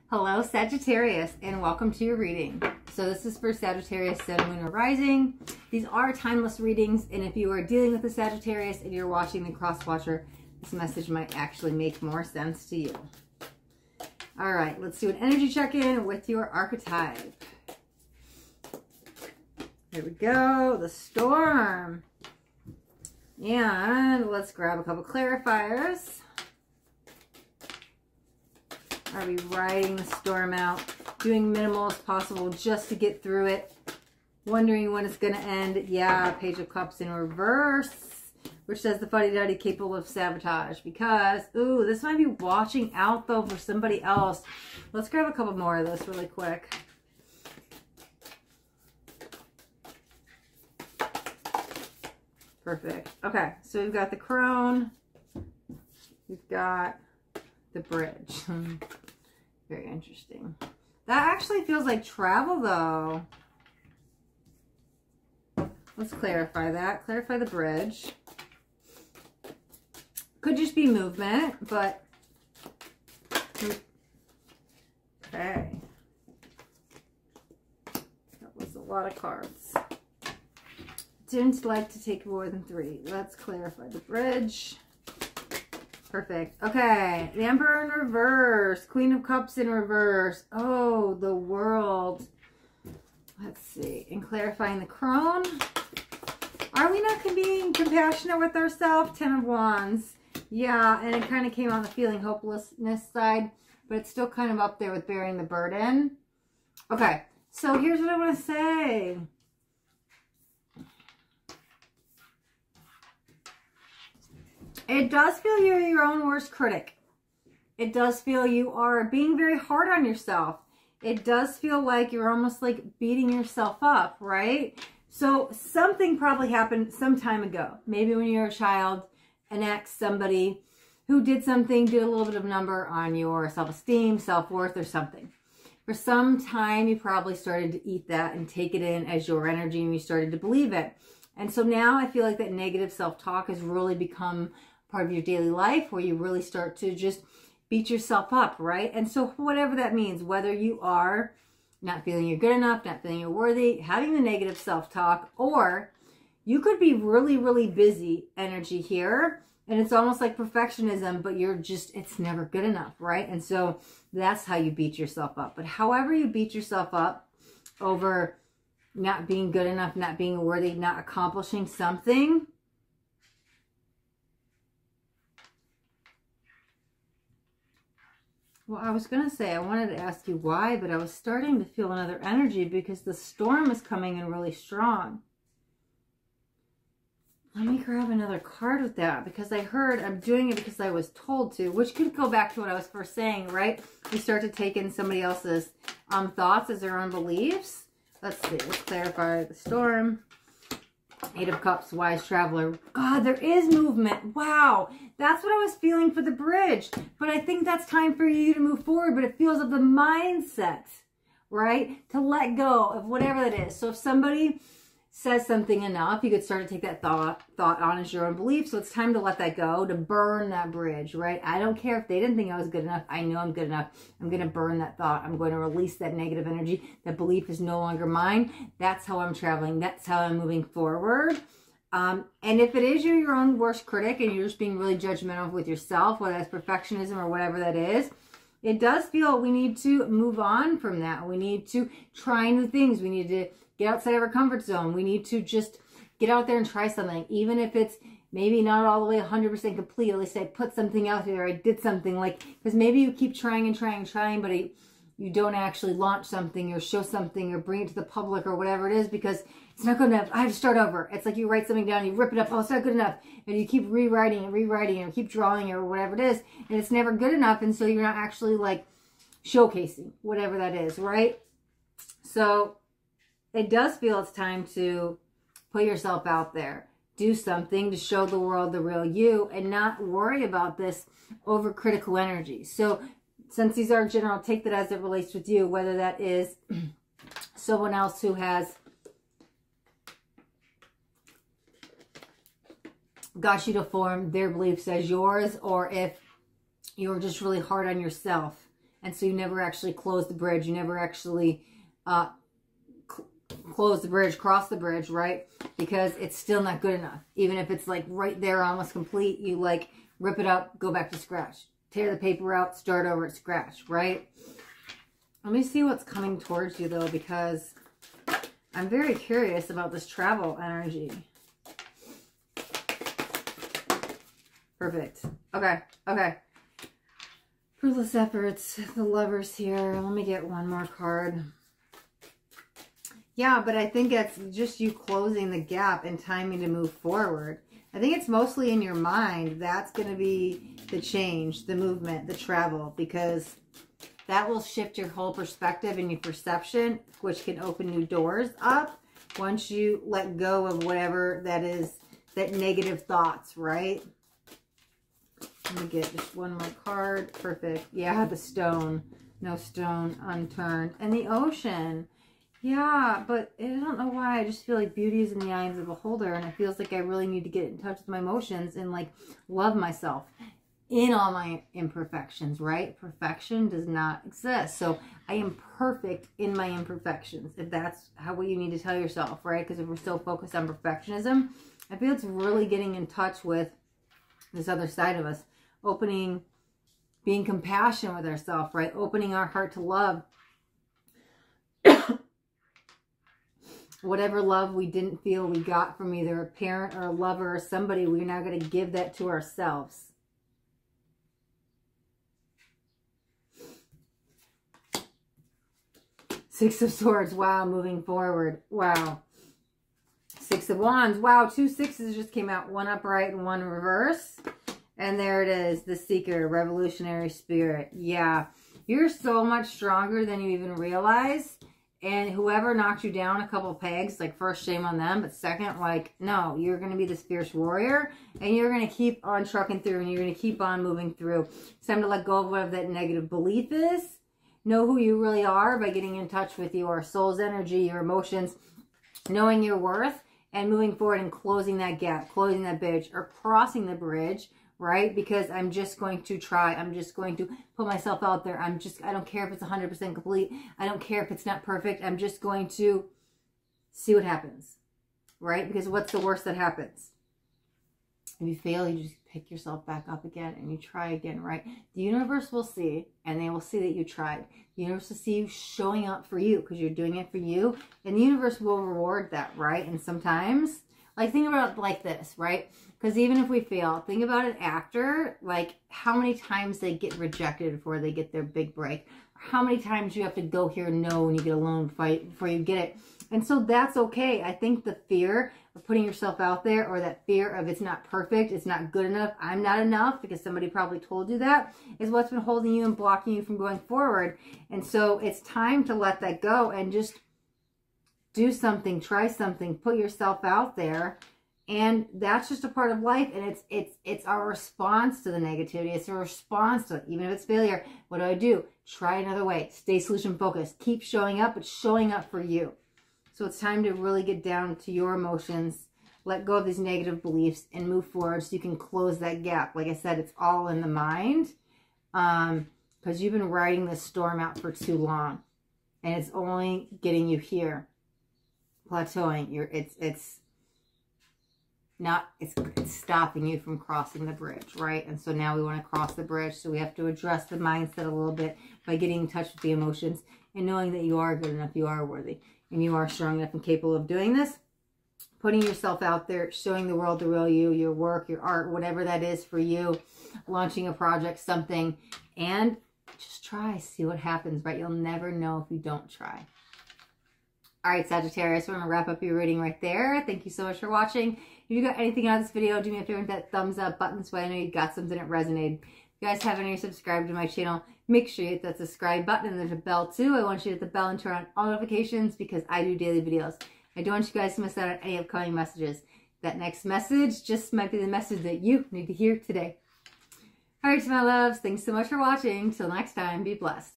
Hello Sagittarius, and welcome to your reading. So this is for Sagittarius, Sun, Moon, or Rising. These are timeless readings, and if you are dealing with a Sagittarius and you're watching the cross watcher, this message might actually make more sense to you. All right, let's do an energy check-in with your archetype. Here we go, the storm. And let's grab a couple clarifiers. Are we riding the storm out, doing minimal as possible just to get through it, wondering when it's going to end? Yeah, Page of Cups in reverse, which says the fuddy-duddy capable of sabotage. Because, ooh, this might be watching out, though, for somebody else. Let's grab a couple more of this really quick. Perfect. Okay, so we've got the crone. We've got the bridge. Very interesting. That actually feels like travel, though. Let's clarify that. Clarify the bridge. Could just be movement, but okay. That was a lot of cards. Didn't like to take more than 3. Let's clarify the bridge. Perfect. Okay, the Emperor in reverse, Queen of Cups in reverse. Oh, the World. Let's see. And clarifying the crone. Are we not being compassionate with ourselves? 10 of Wands. Yeah, and it kind of came on the feeling hopelessness side, but it's still kind of up there with bearing the burden. Okay, so here's what I want to say. It does feel you're your own worst critic. It does feel you are being very hard on yourself. It does feel like you're almost like beating yourself up, right? So something probably happened some time ago. Maybe when you were a child, an ex, somebody who did something, did a little bit of number on your self-esteem, self-worth, or something. For some time, you probably started to eat that and take it in as your energy, and you started to believe it. And so now I feel like that negative self-talk has really become part of your daily life, where you really start to just beat yourself up, right? And so whatever that means, whether you are not feeling you're good enough, not feeling you're worthy, having the negative self-talk, or you could be really, really busy energy here, and it's almost like perfectionism, but you're just, it's never good enough, right? And so that's how you beat yourself up. But however you beat yourself up over not being good enough, not being worthy, not accomplishing something, well, I was going to say, I wanted to ask you why, but I was starting to feel another energy because the storm is coming in really strong. Let me grab another card with that, because I heard I'm doing it because I was told to, which could go back to what I was first saying, right? We start to take in somebody else's thoughts as their own beliefs. Let's see. Let's clarify the storm. 8 of Cups, wise traveler. God, there is movement. Wow. That's what I was feeling for the bridge. But I think that's time for you to move forward. But it feels of the mindset, right? To let go of whatever that is. So if somebody says something enough, you could start to take that thought on as your own belief. So it's time to let that go, to burn that bridge, right? I don't care if they didn't think I was good enough. I know I'm good enough. I'm going to burn that thought. I'm going to release that negative energy. That belief is no longer mine. That's how I'm traveling. That's how I'm moving forward. And if it is you're your own worst critic and you're just being really judgmental with yourself, whether that's perfectionism or whatever that is, it does feel we need to move on from that. We need to try new things. We need to get outside of our comfort zone. We need to just get out there and try something. Even if it's maybe not all the way 100% complete, at least I put something out there. I did something, like, because maybe you keep trying and trying and trying, but you don't actually launch something or show something or bring it to the public or whatever it is because it's not good enough. I have to start over. It's like you write something down, you rip it up. Oh, it's not good enough. And you keep rewriting and rewriting and keep drawing or whatever it is. And it's never good enough. And so you're not actually like showcasing whatever that is, right? So it does feel it's time to put yourself out there. Do something to show the world the real you and not worry about this overcritical energy. So since these are general, take that as it relates with you, whether that is someone else who has got you to form their beliefs as yours, or if you're just really hard on yourself And so you never actually close the bridge. You never actually close the bridge, cross the bridge, right? Because it's still not good enough. Even if it's like right there, almost complete, you like rip it up, go back to scratch. Tear the paper out, start over at scratch, right? Let me see what's coming towards you though, because I'm very curious about this travel energy. Perfect. Okay. Okay. Fruitless efforts. The Lovers here. Let me get one more card. Yeah, but I think it's just you closing the gap and timing to move forward. I think it's mostly in your mind. That's going to be the change, the movement, the travel, because that will shift your whole perspective and your perception, which can open new doors up once you let go of whatever that is, that negative thoughts, right? Let me get just one more card. Perfect. Yeah, the stone. No stone unturned. And the ocean. Yeah, but I don't know why. I just feel like beauty is in the eye of the beholder. And it feels like I really need to get in touch with my emotions and like love myself in all my imperfections, right? Perfection does not exist. So I am perfect in my imperfections. If that's what you need to tell yourself, right? Because if we're so focused on perfectionism, I feel it's really getting in touch with this other side of us. Opening, being compassionate with ourselves, right? Opening our heart to love. Whatever love we didn't feel we got from either a parent or a lover or somebody, we're now going to give that to ourselves. Six of Swords. Wow, moving forward. Wow. Six of Wands. Wow, 2 sixes just came out. One upright and one reverse. And there it is, the Seeker, Revolutionary Spirit. Yeah, you're so much stronger than you even realize. And whoever knocked you down a couple pegs, like first, shame on them. But second, like, no, you're going to be this fierce warrior. And you're going to keep on trucking through. And you're going to keep on moving through. It's time to let go of whatever that negative belief is. Know who you really are by getting in touch with your soul's energy, your emotions. Knowing your worth. And moving forward and closing that gap. Closing that bridge. Or crossing the bridge. Right? Because I'm just going to try. I'm just going to put myself out there. I don't care if it's 100% complete. I don't care if it's not perfect. I'm just going to see what happens. Right? Because what's the worst that happens? If you fail, you just pick yourself back up again and you try again, right? The universe will see, and they will see that you tried. The universe will see you showing up for you because you're doing it for you. And the universe will reward that, right? And sometimes, like, think about it like this, right? Because even if we fail, think about an actor, like how many times they get rejected before they get their big break. How many times you have to go here no and you get a lone fight before you get it. And so that's okay. I think the fear of putting yourself out there, or that fear of it's not perfect, it's not good enough, I'm not enough, because somebody probably told you that, is what's been holding you and blocking you from going forward. And so it's time to let that go and just do something, try something, put yourself out there. And that's just a part of life, and it's our response to the negativity. It's a response to it. Even if it's failure, what do? Try another way. Stay solution focused. Keep showing up, but showing up for you. So it's time to really get down to your emotions, let go of these negative beliefs, and move forward so you can close that gap. Like I said, it's all in the mind, because you've been riding this storm out for too long, and it's only getting you here, plateauing. It's stopping you from crossing the bridge, right? And so now we want to cross the bridge, so we have to address the mindset a little bit by getting in touch with the emotions and knowing that you are good enough, you are worthy, and you are strong enough and capable of doing this. Putting yourself out there, showing the world the real you, your work, your art, whatever that is for you, launching a project, something, and just try, see what happens, right? You'll never know if you don't try. All right, Sagittarius, we're going to wrap up your reading right there. Thank you so much for watching. If you got anything out of this video, do me a favor with that thumbs up button so I know you got something that resonated. If you guys haven't already subscribed to my channel, make sure you hit that subscribe button, and there's a bell too. I want you to hit the bell and turn on all notifications because I do daily videos. I don't want you guys to miss out on any upcoming messages. That next message just might be the message that you need to hear today. All right, my loves, thanks so much for watching. Till next time, be blessed.